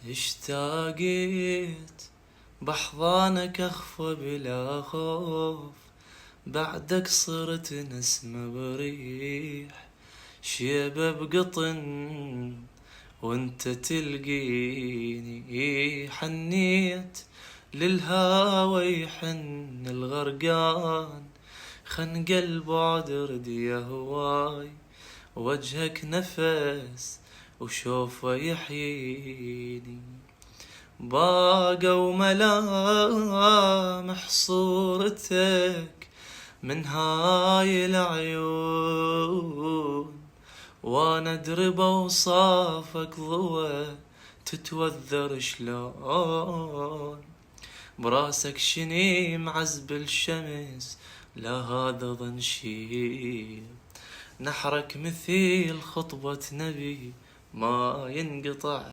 اشتاقيت بأحضانك أخفى بلا خوف، بعدك صرت نسمة بريح شيبة بقطن وانت تلقيني. حنيت للهوى يحن الغرقان، خنق البعد ردي يا هواي، وجهك نفس وشوفه يحييني. باقى وملامح صورتك من هاي العيون، وانا ادري بوصافك ضوى تتوذر شلون. براسك شنيم عزب الشمس، لا هذا ظن شيب، نحرك مثيل خطبة نبي ما ينقطع.